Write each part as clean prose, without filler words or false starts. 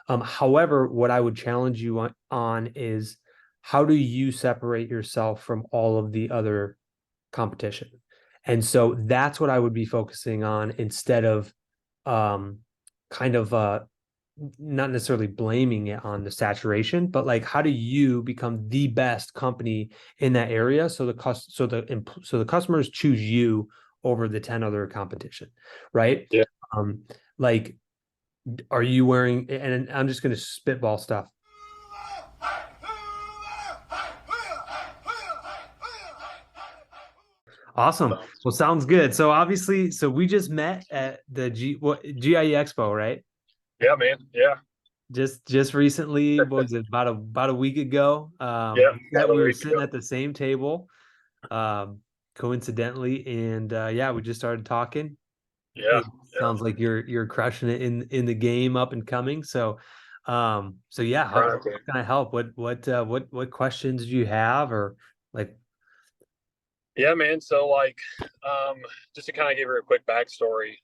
However, what I would challenge you on is how do you separate yourself from all of the other competition? And so that's what I would be focusing on instead of um, kind of not necessarily blaming it on the saturation, but like how do you become the best company in that area so the customers choose you over the 10 other competition, right? Yeah. Um, like are you wearing, and I'm just going to spitball stuff. Awesome. So, Well, sounds good. So obviously, so we just met at the GIE Expo, right? yeah, man. Yeah. Just recently, what was it, about a week ago? Yeah. About That a we were week sitting ago. at the same table, um, coincidentally, and yeah, we just started talking. Yeah. It Yeah. sounds like you're crushing it in the game, up and coming. So, so yeah, how Trying to. can I help? What questions do you have, or like, Yeah, man. So, um, just to kind of give you a quick backstory,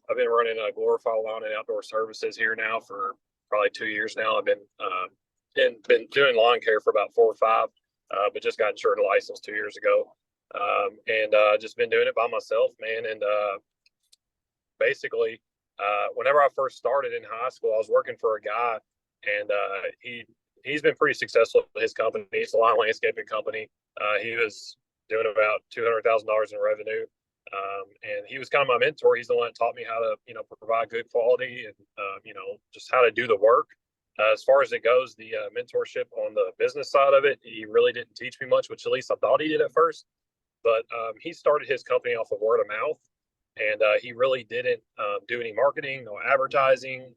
I've been running a glorified lawn and outdoor services here now for probably 2 years now. I've been doing lawn care for about 4 or 5, but just got insured and licensed 2 years ago. And just been doing it by myself, man. And basically, whenever I first started in high school, I was working for a guy, and he's been pretty successful in his company. It's a lawn landscaping company. He was doing about $200,000 in revenue, and he was kind of my mentor. He's the one that taught me how to, provide good quality and, just how to do the work. As far as it goes, the mentorship on the business side of it, he really didn't teach me much, which at least I thought he did at first. But he started his company off of word of mouth, and he really didn't do any marketing, no advertising.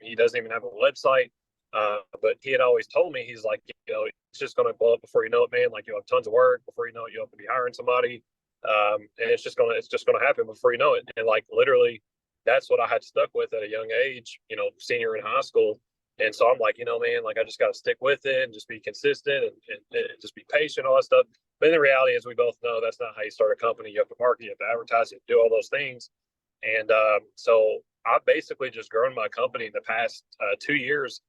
He doesn't even have a website. But he had always told me, he's like, it's just going to blow up before you know it, man. Like you'll have tons of work before you know it. You'll have to be hiring somebody, and it's just gonna happen before you know it. And like literally, that's what I had stuck with at a young age, senior in high school. And so I'm like, man, like I just got to stick with it and just be consistent and just be patient, all that stuff. But the reality, as we both know, that's not how you start a company. You have to market, you have to advertise, you have to do all those things. And so I've basically just grown my company in the past 2 years,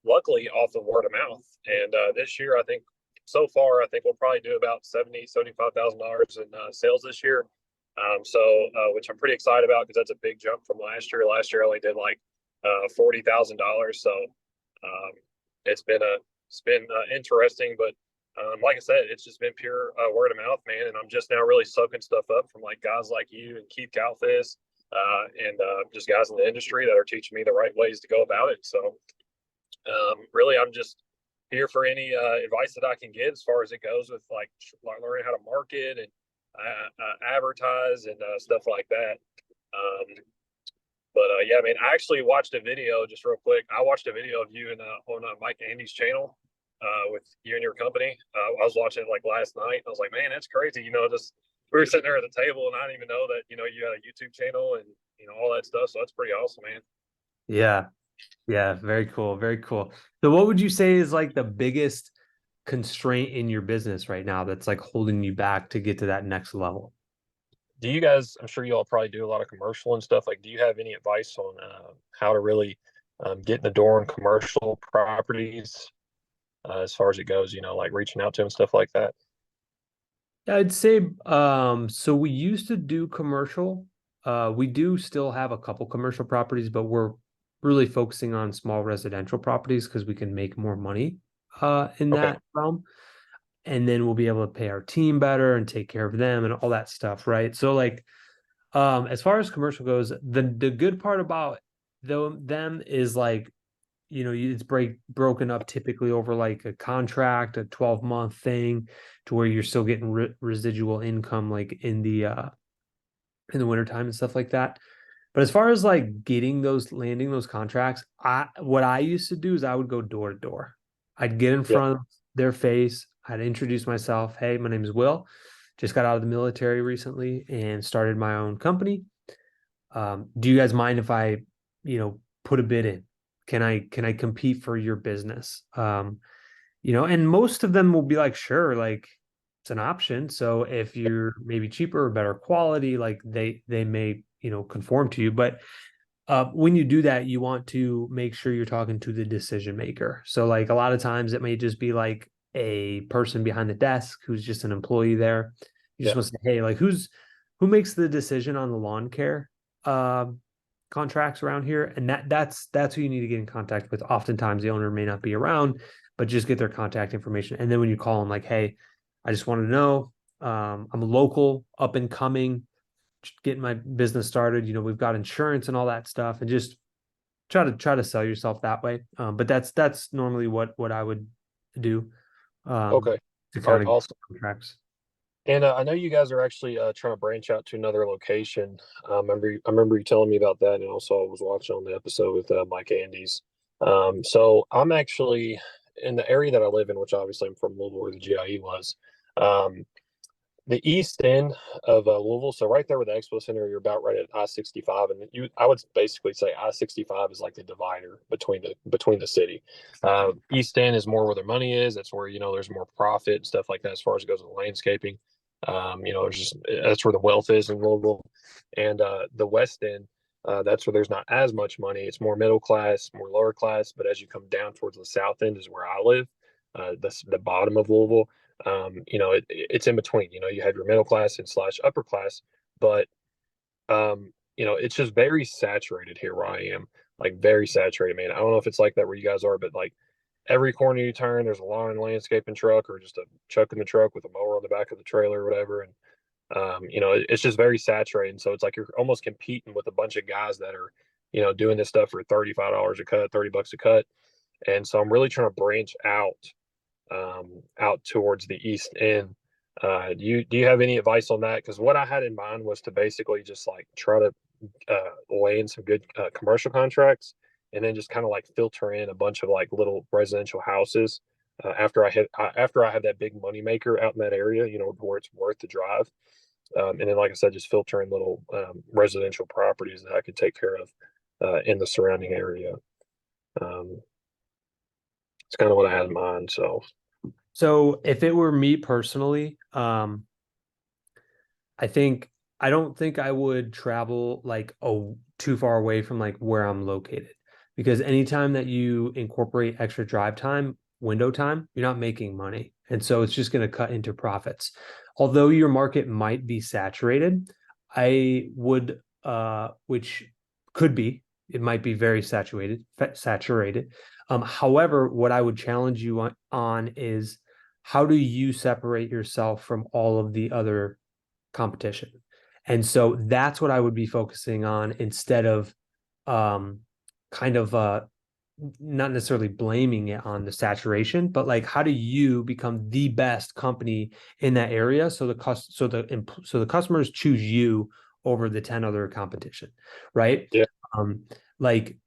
luckily off of word of mouth. And this year, I think so far, I think we'll probably do about $75,000 in sales this year. Which I'm pretty excited about because that's a big jump from last year. Last year, I only did like $40,000. So um, it's been interesting, but like I said, it's just been pure word of mouth, man. And I'm just now really soaking stuff up from like guys like you and Keith Galfis, and just guys in the industry that are teaching me the right ways to go about it. So really, I'm just here for any advice that I can get as far as it goes with like learning how to market and advertise and stuff like that. Um, but yeah, man, I actually watched a video just real quick. I watched a video of you on Mike Andy's channel with you and your company. I was watching it like last night. I was like, man, that's crazy. Just we were sitting there at the table, and I didn't even know that you had a YouTube channel and all that stuff. So that's pretty awesome, man. yeah, yeah, very cool, very cool. So what would you say is like the biggest constraint in your business right now that's like holding you back to get to that next level? Do you guys? I'm sure you all probably do a lot of commercial and stuff. Like, do you have any advice on how to really get in the door on commercial properties as far as it goes? Like reaching out to them, stuff like that. I'd say so we used to do commercial. We do still have a couple commercial properties, but we're really focusing on small residential properties because we can make more money in Okay. that realm. And then we'll be able to pay our team better and take care of them and all that stuff, right? So like as far as commercial goes, the good part about them is like it's broken up typically over like a contract, a 12-month thing, to where you're still getting residual income like in the wintertime and stuff like that. But as far as like landing those contracts, what I used to do is I would go door to door. I'd get in Yeah. front of their face, I'd introduce myself. Hey, my name is Will. Just got out of the military recently and started my own company. Do you guys mind if I, put a bid in? Can I compete for your business? And most of them will be like, sure, like it's an option. So if you're maybe cheaper or better quality, like they may, conform to you. But When you do that, you want to make sure you're talking to the decision maker. So like a lot of times it may just be like a person behind the desk who's just an employee there. You just Yeah. want to say, hey, like who makes the decision on the lawn care uh, contracts around here? And that's who you need to get in contact with. Oftentimes the owner may not be around, but just get their contact information. And then when you call them, like, hey, I just want to know, I'm a local, up and coming, getting my business started. We've got insurance and all that stuff, and just try to sell yourself that way. But that's normally what I would do um, Okay. to All right. kind of get Awesome. contracts. And I know you guys are actually trying to branch out to another location. I remember you telling me about that, and also I was watching on the episode with Mike Andes. So I'm actually in the area that I live in, which obviously I'm from Louisville, where the GIE was. Um, the east end of Louisville, so right there with the Expo Center, you're about right at I-65, and I would basically say I-65 is like the divider between the city. East end is more where their money is. That's where there's more profit and stuff like that as far as it goes in landscaping. There's just that's where the wealth is in Louisville, and the West End. That's where there's not as much money. It's more middle class, more lower class. But as you come down towards the South End, is where I live. The bottom of Louisville. It's in between. You have your middle class and slash upper class, but it's just very saturated here where I am. Like very saturated, man. I don't know if it's like that where you guys are, but like every corner you turn, there's a lawn and landscaping truck or just a truck in the truck with a mower on the back of the trailer or whatever. And it's just very saturated. So it's like you're almost competing with a bunch of guys that are, doing this stuff for $35 a cut, $30 a cut. And so I'm really trying to branch out towards the east end. Do you have any advice on that? Because what I had in mind was to basically just like try to lay in some good commercial contracts, and then just kind of like filter in a bunch of like little residential houses after I have that big money maker out in that area, where it's worth the drive. And then, like I said, just filter in little residential properties that I could take care of in the surrounding area. Um, it's kind of what I had in mind. So if it were me personally, I don't think I would travel like too far away from like where I'm located, because anytime that you incorporate extra drive time, window time, you're not making money. And so it's just going to cut into profits. Although your market might be saturated, I would which could be, it might be very saturated. However, what I would challenge you on is, how do you separate yourself from all of the other competition? And so that's what I would be focusing on, instead of um, kind of not necessarily blaming it on the saturation, but like, how do you become the best company in that area, so the customers choose you over the 10 other competition, right? yeah. Um, like,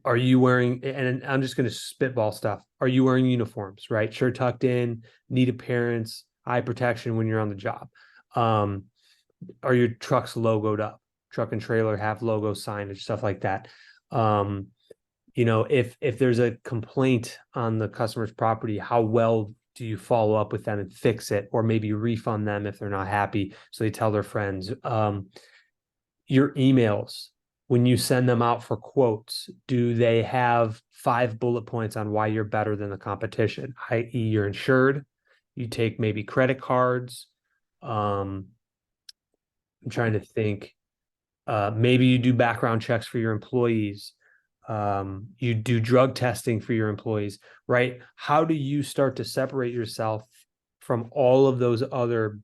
are you wearing, and I'm just going to spitball stuff. Are you wearing uniforms, right? Shirt tucked in, neat appearance, eye protection when you're on the job. Um, are your trucks logoed up? Truck and trailer have logo signage, stuff like that. Um, if there's a complaint on the customer's property, how well do you follow up with them and fix it, or maybe refund them if they're not happy, so they tell their friends? Your emails, when you send them out for quotes, do they have 5 bullet points on why you're better than the competition, i.e. you're insured, you take maybe credit cards? I'm trying to think. Maybe you do background checks for your employees. You do drug testing for your employees, right? How do you start to separate yourself from all of those other,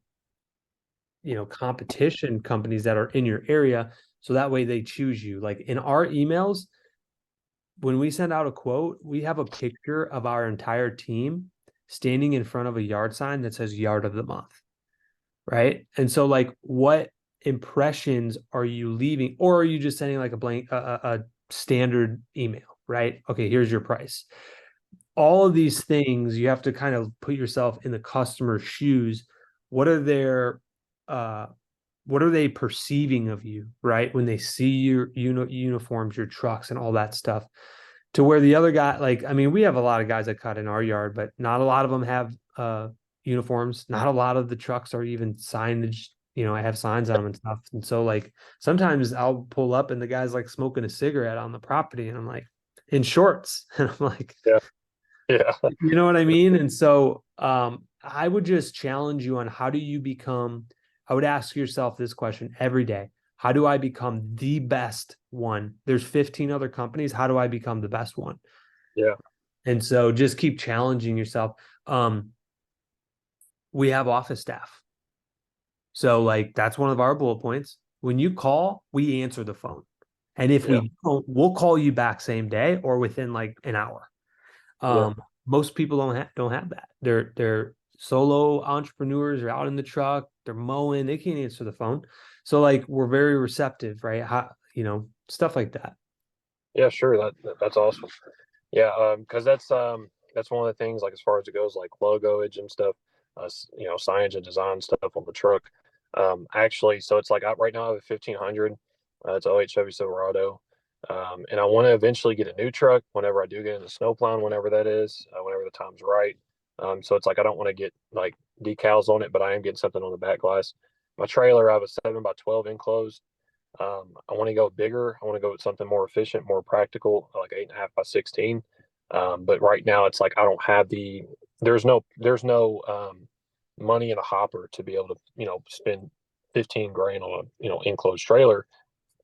competition companies that are in your area, so that way they choose you? Like in our emails, when we send out a quote, we have a picture of our entire team standing in front of a yard sign that says yard of the month, right? And so like, what impressions are you leaving, or are you just sending like a blank a standard email, right? Okay, here's your price. All of these things, you have to kind of put yourself in the customer's shoes. What are their uh what are they perceiving of you, right? When they see your uniforms, your trucks, and all that stuff, to where the other guy, like, I mean, we have a lot of guys that cut in our yard, but not a lot of them have uniforms. Not a lot of the trucks are even signage I have signs on them and stuff. And so like sometimes I'll pull up and the guy's like smoking a cigarette on the property and I'm like in shorts. And I'm like, Yeah. Yeah. you know what I mean? And so I would just challenge you on how do you become, I would ask yourself this question every day. How do I become the best one? There's 15 other companies. How do I become the best one? Yeah. And so just keep challenging yourself. We have office staff. So like that's one of our bullet points. When you call, we answer the phone. And if Yeah. we don't, we'll call you back same day or within like an hour. Yeah. Most people don't have that. They're solo entrepreneurs, they're out in the truck, they're mowing, they can't answer the phone. So like we're very receptive, right? Stuff like that. Yeah. Sure. That's awesome. Yeah. Because that's one of the things, like as far as it goes, like logoage and stuff, signage and design stuff on the truck. Actually, so it's like right now I have a 1500. It's a OH Chevy Silverado. And I want to eventually get a new truck whenever I do get into snow plowing, whenever that is, whenever the time's right. So it's like I don't want to get like decals on it, but I am getting something on the back glass. My trailer, I have a 7x12 enclosed. I want to go bigger. I want to go with something more efficient, more practical, like 8.5x16. But right now, it's like I don't have there's no money in a hopper to be able to spend 15 grand on a enclosed trailer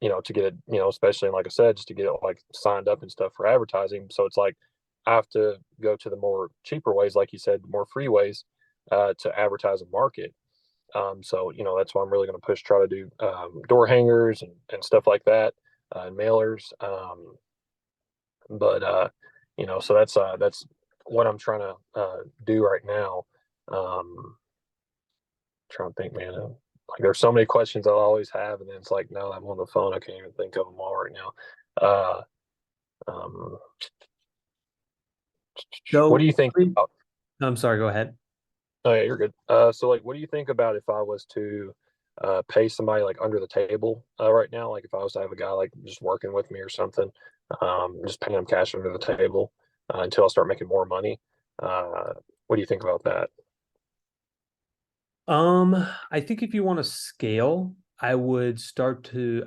to get it, especially like I said, just to get it like signed up and stuff for advertising. So it's like I have to go to the more cheaper ways, like you said, more free ways to advertise and market. So that's why I'm really going to push, try to do door hangers and stuff like that, and mailers. But so that's what I'm trying to do right now. Trying to think, man. Like there's so many questions I'll always have, and then it's like, no, I'm on the phone. I can't even think of them all right now. Uh, um, what do So you think about? I'm sorry, go ahead. Oh yeah, you're good. So like, what do you think about if I was to pay somebody like under the table right now? Like if I was to have a guy like just working with me or something, just paying him cash under the table until I start making more money. What do you think about that? I think if you want to scale, I would start to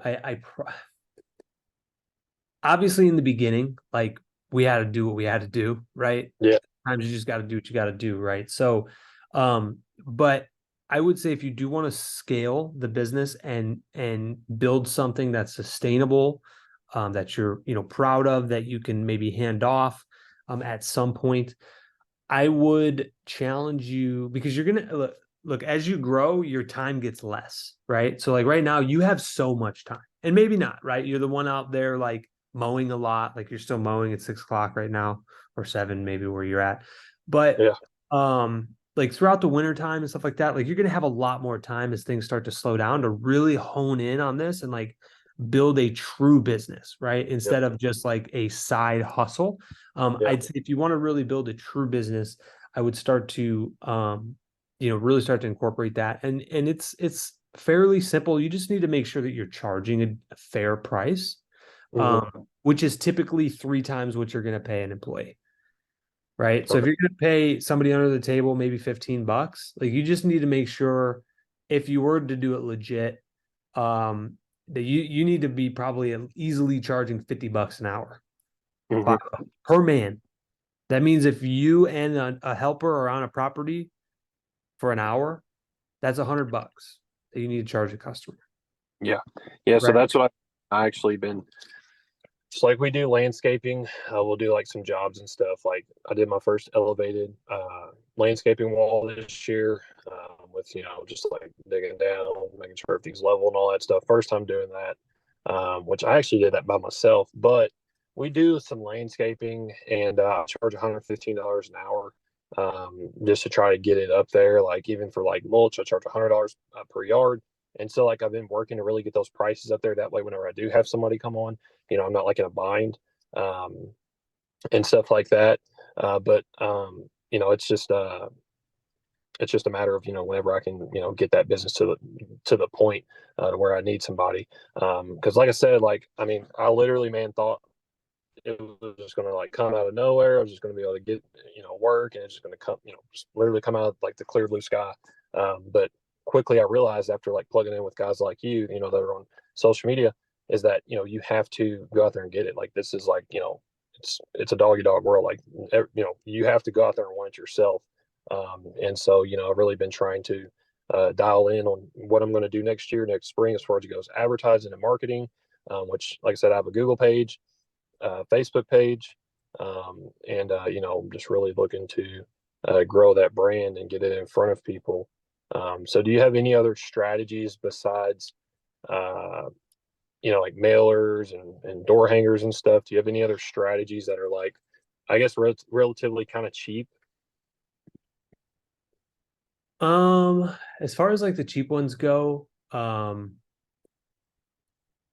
obviously in the beginning, like we had to do what we had to do, right? Yeah. Sometimes you just got to do what you got to do, right? So, but I would say if you do want to scale the business and build something that's sustainable, that you're proud of, that you can maybe hand off at some point, I would challenge you because you're gonna look as you grow, your time gets less, right? So like right now, you have so much time, and maybe not, right? You're the one out there like mowing a lot, like you're still mowing at 6 o'clock right now or seven, maybe where you're at. But Yeah. like throughout the winter time and stuff like that, like you're gonna have a lot more time as things start to slow down to really hone in on this and like build a true business, right? Yep. Instead of just like a side hustle. Yeah. I'd say if you want to really build a true business, I would start to really start to incorporate that. And it's fairly simple. You just need to make sure that you're charging a fair price, Hmm. which is typically three times what you're going to pay an employee. Right. So if Okay. you're going to pay somebody under the table, maybe $15, like you just need to make sure if you were to do it legit, um, that you need to be probably easily charging $50 an hour Hmm. per man. That means if you and a helper are on a property for an hour, that's $100 that you need to charge a customer. Yeah. Yeah. So Right. that's what I actually been. It's like we do landscaping. We'll do like some jobs and stuff. Like I did my first elevated landscaping wall this year with just like digging down, making sure everything's level and all that stuff. First time doing that, which I actually did that by myself. But we do some landscaping and I charge $115 an hour just to try to get it up there. Like even for like mulch, I charge $100 per yard. And so like I've been working to really get those prices up there. That way, whenever I do have somebody come on, I'm not like in a bind um, and stuff like that. But it's just a matter of whenever I can get that business to the point to where I need somebody. Because like I said, like I mean, I literally man thought it was just going to like come out of nowhere. I was just going to be able to get work, and it's just going to come just literally come out of like the clear blue sky. But quickly I realized after like plugging in with guys like you, that are on social media, is that you have to go out there and get it. Like this is like it's a dog eat dog world. Like you have to go out there and want it yourself. And so I've really been trying to dial in on what I'm going to do next spring as far as it goes, advertising and marketing. Which, like I said, I have a Google page, Facebook page, and I'm just really looking to grow that brand and get it in front of people. So, do you have any other strategies besides, uh, like mailers and door hangers and stuff? Do you have any other strategies that are like, I guess, relatively kind of cheap? As far as like the cheap ones go,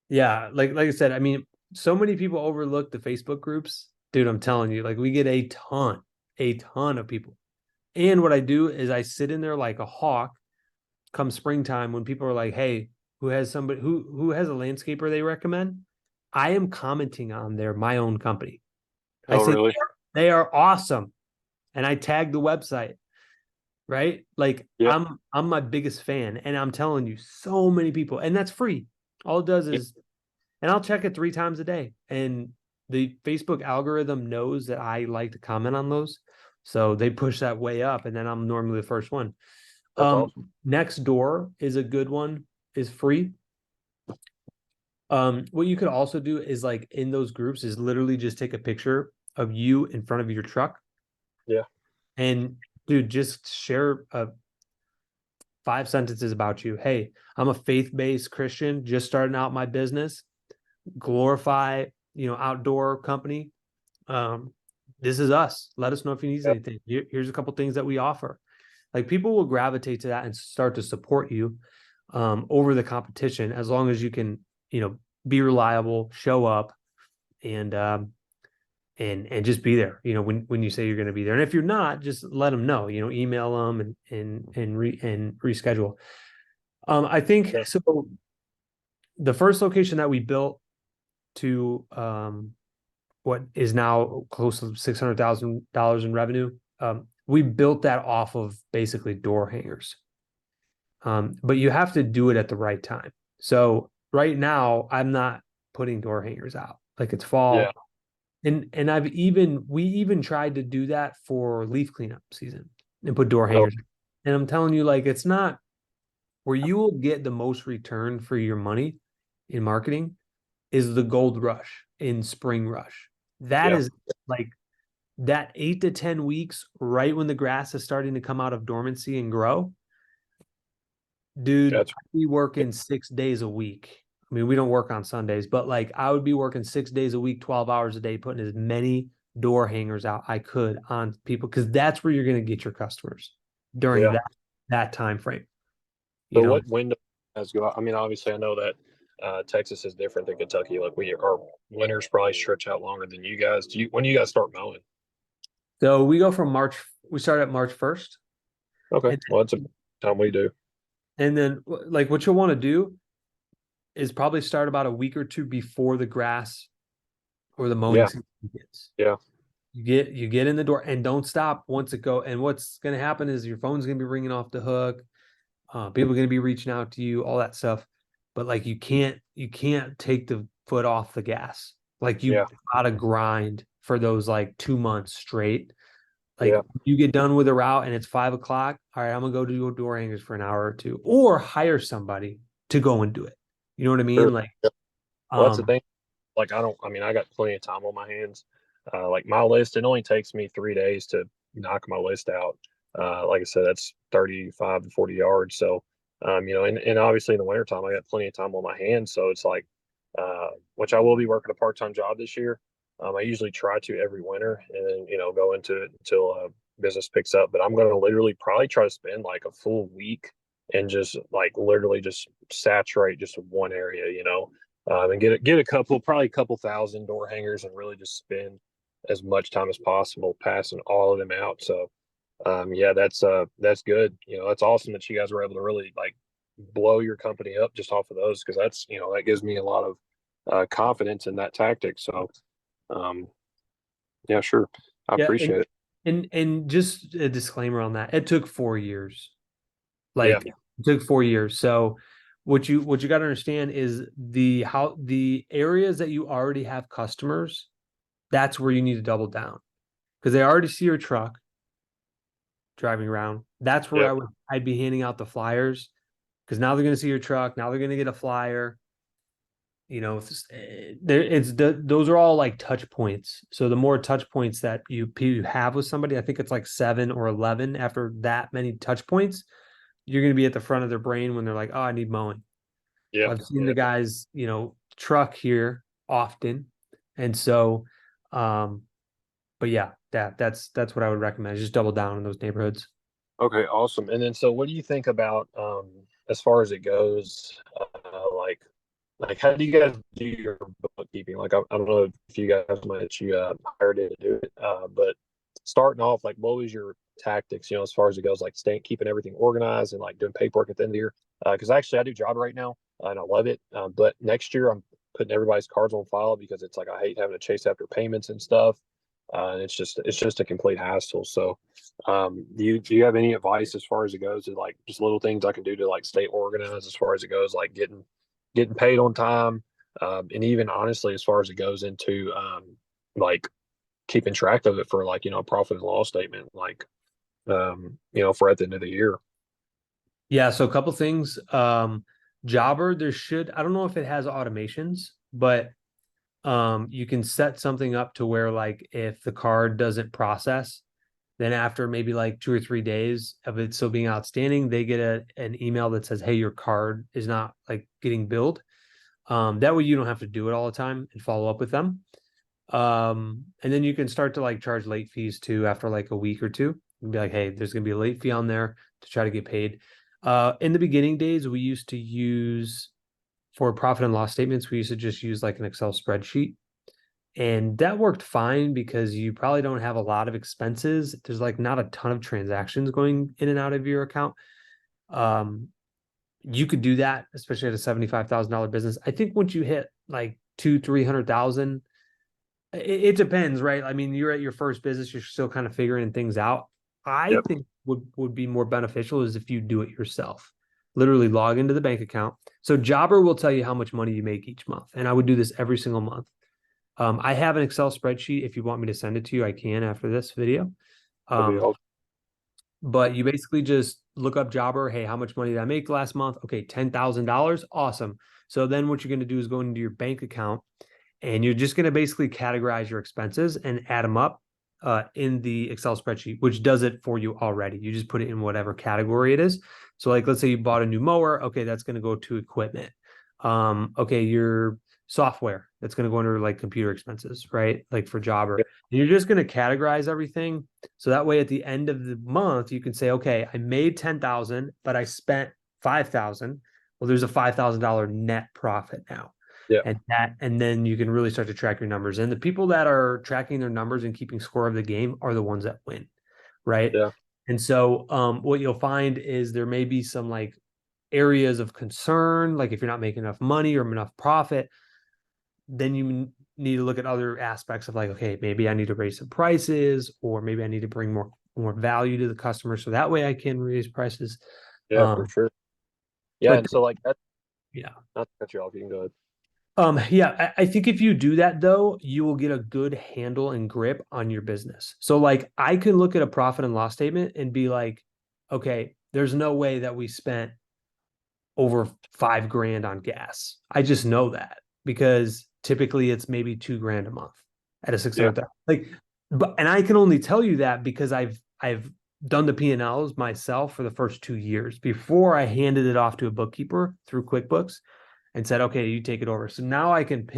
yeah, like I said, I mean, so many people overlook the Facebook groups. Dude, I'm telling you, like we get a ton of people. And what I do is I sit in there like a hawk come springtime when people are like, "Hey, who has somebody who has a landscaper they recommend?" I am commenting on my own company. I Oh, say really? they are awesome, and I tag the website, right? Like Yeah. I'm my biggest fan, and I'm telling you, so many people, and that's free. All it does Yeah. is, and I'll check it 3 times a day, and the Facebook algorithm knows that I like to comment on those, so they push that way up, and then I'm normally the first one. That's awesome. Next door is a good one, is free. What you could also do is like in those groups is literally just take a picture of you in front of your truck Yeah. and dude, just share 5 sentences about you. Hey, I'm a faith-based Christian, just starting out my business, glorify, outdoor company. Um, this is us. Let us know if you need Yeah. anything. Here's a couple things that we offer. Like people will gravitate to that and start to support you over the competition as long as you can, be reliable, show up, and and just be there. When you say you're going to be there, and if you're not, just let them know. Email them and reschedule. I think Yeah. so. The first location that we built to what is now close to $600,000 in revenue. We built that off of basically door hangers. But you have to do it at the right time. So right now, I'm not putting door hangers out. Like it's Yeah. fall, and we even tried to do that for leaf cleanup season and put door Oh, hangers. And I'm telling you, like it's not where you will get the most return for your money in marketing is the gold rush in spring rush. That yeah. is like that 8 to 10 weeks right when the grass is starting to come out of dormancy and grow. Dude, That's I'd be working 6 days a week. I mean, we don't work on Sundays, but like I would be working 6 days a week, 12 hours a day, putting as many door hangers out I could on people because that's where you're going to get your customers during yeah. that time frame. You So know, what window has go? I mean, obviously, I know that Texas is different than Kentucky. Like our winters probably stretch out longer than you guys. When do you guys start mowing? so we go from March. We start at March 1st, Okay, and well, that's a time we do. like what you'll want to do is probably start about a week or two before the grass or the mowing Yeah, season begins. yeah, You get in the door and don't stop once it go. And what's going to happen is your phone's going to be ringing off the hook. People are going to be reaching out to you, all that stuff. But like you can't take the foot off the gas. Like you yeah, gotta grind for those like 2 months straight. Like yeah. you get done with a route and it's 5 o'clock. All right, I'm gonna go do door hangers for an hour or two, or hire somebody to go and do it. You know what I Sure. mean? Like, Yeah. Well, that's the um, thing. Like, I don't. I mean, I got plenty of time on my hands. Like my list, it only takes me 3 days to knock my list out. Like I said, that's 35 to 40 yards. So, and obviously in the wintertime, I got plenty of time on my hands. So it's like, which I will be working a part-time job this year. I usually try to every winter and then, go into it until business picks up. But I'm going to literally probably try to spend like a full week and just like literally just saturate just one area, and get a couple, probably a couple thousand door hangers, and really just spend as much time as possible passing all of them out. So, yeah, that's good. That's awesome that you guys were able to really like blow your company up just off of those because that's that gives me a lot of confidence in that tactic. So, um, yeah, sure, I yeah, and appreciate it. and and just a disclaimer on that. It took 4 years. Yeah, Like It took 4 years. So what you got to understand is the areas that you already have customers, that's where you need to double down because they already see your truck driving around. That's where Yep. I'd be handing out the flyers because now they're going to see your truck. Now they're going to get a flyer. Those are all like touch points. So the more touch points that you have with somebody, I think it's like 7 or 11. After that many touch points, you're going to be at the front of their brain when they're like, "Oh, I need mowing." Yep. I've seen the Yep. guys, truck here often, and so, um, but yeah, that's what I would recommend. Just double down in those neighborhoods. Okay, awesome. And then, so what do you think about as far as it goes, like how do you guys do your bookkeeping? Like I don't know if you guys have somebody that you hired in to do it, but starting off, like what was your tactics, as far as it goes, like staying keeping everything organized and like doing paperwork at the end of the year? Because actually I do job right now and I love it, but next year I'm putting everybody's cards on file because it's like I hate having to chase after payments and stuff, and it's just a complete hassle. So do you have any advice as far as it goes to like just little things I can do to like stay organized as far as it goes, like getting paid on time, and even honestly, as far as it goes into like keeping track of it for like a profit and loss statement, like for at the end of the year. Yeah, so a couple things. Jobber, I don't know if it has automations, but you can set something up to where like if the card doesn't process, then after maybe like 2 or 3 days of it still being outstanding, they get an email that says, "Hey, your card is not like getting billed." That way you don't have to do it all the time and follow up with them. And then you can start to like charge late fees too after like a week or two. And be like, "Hey, there's gonna be a late fee on there to try to get paid." In the beginning days, we used to use for profit and loss statements, we used to just use like an Excel spreadsheet. And that worked fine because you probably don't have a lot of expenses. There's like not a ton of transactions going in and out of your account. Um, you could do that, especially at a $75,000 business. I think once you hit like 300,000, it depends, right? I mean, you're at your first business, you're still kind of figuring things out. I Yep. think would be more beneficial is if you do it yourself. Literally log into the bank account. So Jobber will tell you how much money you make each month. And I would do this every single month. I have an Excel spreadsheet. If you want me to send it to you, I can after this video. That'd be Um, awesome. but you basically just look up Jobber. Hey, how much money did I make last month? Okay, $10,000. Awesome. So then what you're going to do is go into your bank account and you're just going to basically categorize your expenses and add them up in the Excel spreadsheet, which does it for you already. You just put it in whatever category it is. So, like, let's say you bought a new mower. Okay, that's going to go to equipment. Okay, your software that's going to go under like computer expenses, right? Like for Jobber. Yep. And you're just going to categorize everything. So that way at the end of the month, you can say, okay, I made 10,000, but I spent 5,000. Well, there's a $5,000 net profit now. Yeah. And then you can really start to track your numbers. And the people that are tracking their numbers and keeping score of the game are the ones that win, right? Yeah. And so what you'll find is there may be some like areas of concern, like if you're not making enough money or enough profit, then you need to look at other aspects of like, okay, maybe I need to raise some prices, or maybe I need to bring more value to the customer, so that way I can raise prices. Yeah, for Um, sure. Yeah, but and so like that, yeah, not to cut you off, you can go ahead. yeah, I think if you do that though, you will get a good handle and grip on your business. So like I can look at a profit and loss statement and be like, okay, there's no way that we spent over 5 grand on gas. I just know that because typically it's maybe 2 grand a month at a Yeah. 600,000. Like, but and I can only tell you that because I've done the P&Ls myself for the first 2 years before I handed it off to a bookkeeper through QuickBooks and said, okay, you take it over. So now I can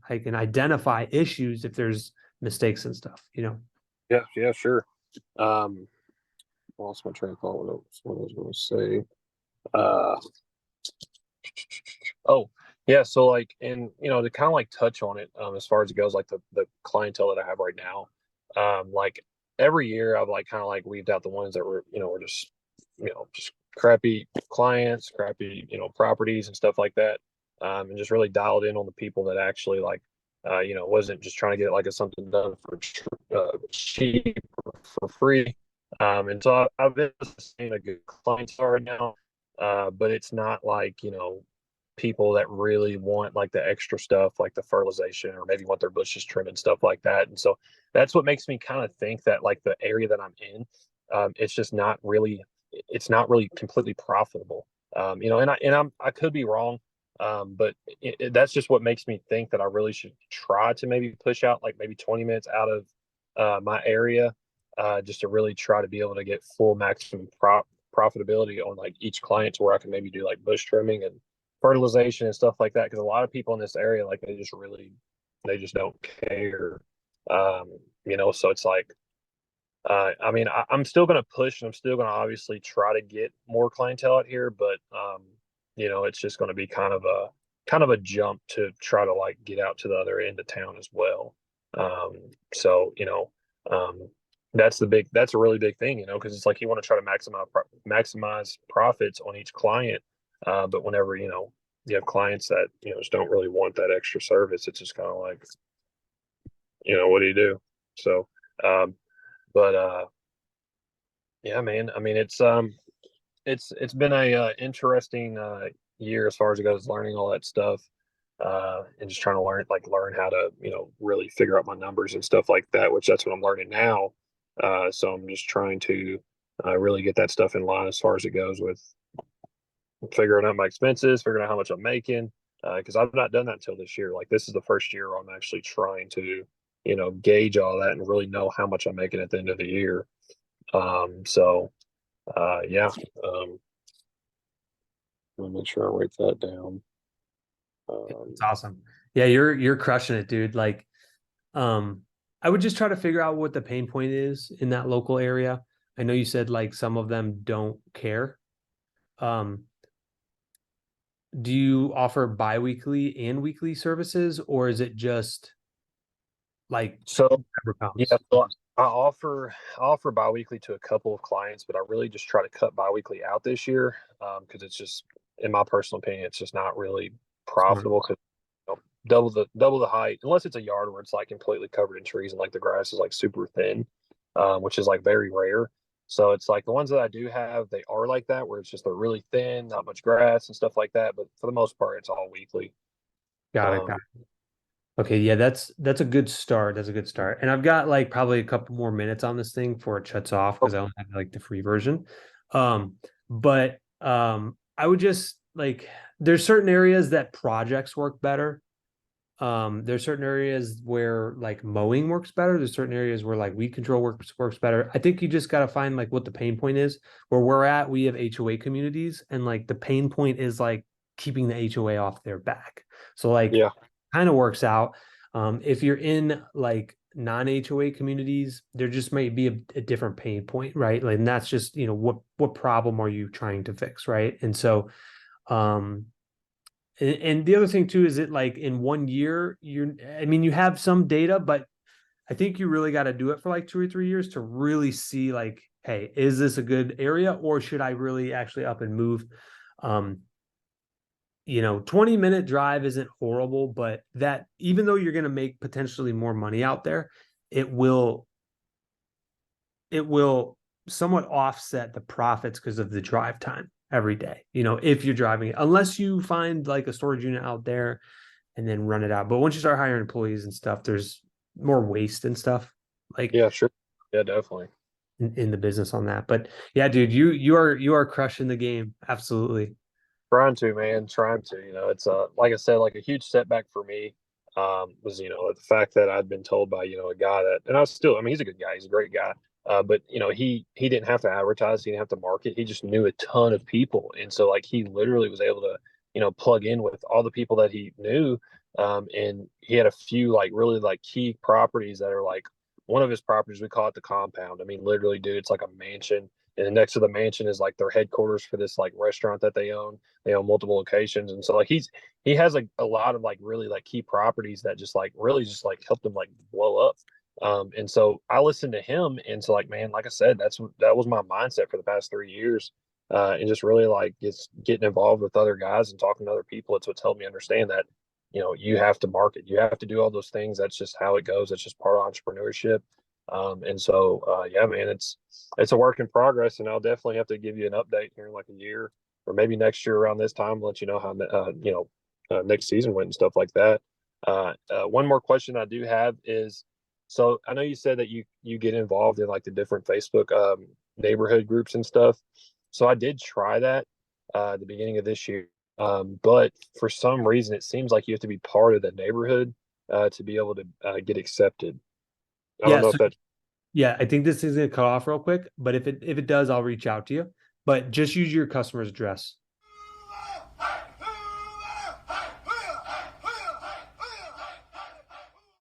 identify issues if there's mistakes and stuff. Yeah. Yeah. Sure. Um, Lost my train of thought. What I was going to say. Uh, oh, yeah. So like, and to kind of like touch on it, as far as it goes, like the clientele that I have right now, like every year I've like kind of like weeded out the ones that were just crappy clients, crappy properties and stuff like that, and just really dialed in on the people that actually like, wasn't just trying to get like something done for cheap or for free. And so I've been seeing a good clientele right now. but it's not like, people that really want like the extra stuff, like the fertilization, or maybe want their bushes trimmed and stuff like that. And so that's what makes me kind of think that like the area that I'm in, it's just not really, it's not really completely profitable. I could be wrong, but that's just what makes me think that I really should try to maybe push out like maybe 20 minutes out of my area, just to really try to be able to get full maximum profitability on like each client, to where I can maybe do like bush trimming and fertilization and stuff like that. Because a lot of people in this area, like they just don't care. So it's like, I'm still going to push, and I'm still going to obviously try to get more clientele out here, but it's just going to be kind of a jump to try to like get out to the other end of town as well. So um, that's a really big thing, because it's like you want to try to maximize profits on each client, but whenever you have clients that just don't really want that extra service, it's just kind of like, what do you do? So, um, but yeah, man. I mean, it's been a interesting year as far as it goes, learning all that stuff, and just trying to learn how to really figure out my numbers and stuff like that. Which that's what I'm learning now. So I'm just trying to really get that stuff in line as far as it goes with figuring out my expenses, figuring out how much I'm making. Because I've not done that until this year. Like this is the first year I'm actually trying to gauge all that and really know how much I'm making at the end of the year. So yeah. Let me make sure I write that down. It's Um, awesome. Yeah, you're crushing it, dude. Like, um, I would just try to figure out what the pain point is in that local area. I know you said like some of them don't care. Um, do you offer biweekly and weekly services, or is it just like so whatever yeah, comes? so I offer biweekly to a couple of clients, but I really just try to cut biweekly out this year, because it's just, in my personal opinion, it's just not really Smart. profitable. Because double the height, unless it's a yard where it's like completely covered in trees and like the grass is like super thin, which is like very rare. So it's like the ones that I do have, they are like that, where it's just they're really thin, not much grass and stuff like that. But for the most part, it's all weekly. Got it. Um, Got it. Okay, yeah, that's a good start. That's a good start. And I've got like probably a couple more minutes on this thing before it shuts off because I only have like the free version. But I would just like there's certain areas that projects work better. There's certain areas where like mowing works better. There's certain areas where like weed control works better. I think you just gotta find like what the pain point is. Where we're at, we have HOA communities, and like the pain point is like keeping the HOA off their back. So like yeah, kind of works out. If you're in like non-HOA communities, there just might be a different pain point, right? Like, and that's just what problem are you trying to fix, right? And so um and the other thing too is it like in 1 year, I mean, you have some data, but I think you really got to do it for like 2 or 3 years to really see like, hey, is this a good area or should I really actually up and move? Um, 20-minute drive isn't horrible, but that even though you're going to make potentially more money out there, it will it will somewhat offset the profits because of the drive time every day. If you're driving it, unless you find like a storage unit out there and then run it out. But once you start hiring employees and stuff, there's more waste and stuff like yeah, sure, yeah, definitely. in the business on that. But yeah, dude, you are crushing the game. Absolutely. Trying to, man, trying to. It's like I said, like a huge setback for me, was the fact that I'd been told by a guy that, and I was still, I mean, he's a good guy, he's a great guy, but he didn't have to advertise, he didn't have to market, he just knew a ton of people, and so like he literally was able to plug in with all the people that he knew, and he had a few like really like key properties that are like one of his properties, we call it the compound. I mean, literally, dude, it's like a mansion, and next to the mansion is like their headquarters for this like restaurant that they own. They own multiple locations, and so like he has like a lot of like really like key properties that just like really just like helped him like blow up. And so I listened to him, and so like, man, like I said, that was my mindset for the past 3 years, and just really like just getting involved with other guys and talking to other people. It's what's helped me understand that you have to market, you have to do all those things. That's just how it goes. It's just part of entrepreneurship. And so yeah, man, it's a work in progress, and I'll definitely have to give you an update here in like a year, or maybe next year around this time, let you know how next season went and stuff like that. One more question I do have is, so I know you said that you get involved in like the different Facebook neighborhood groups and stuff. So I did try that at the beginning of this year, but for some reason it seems like you have to be part of the neighborhood to be able to get accepted. I don't Yeah. know if So that. yeah, I think this is gonna cut off real quick, but if it does, I'll reach out to you. But just use your customer's address.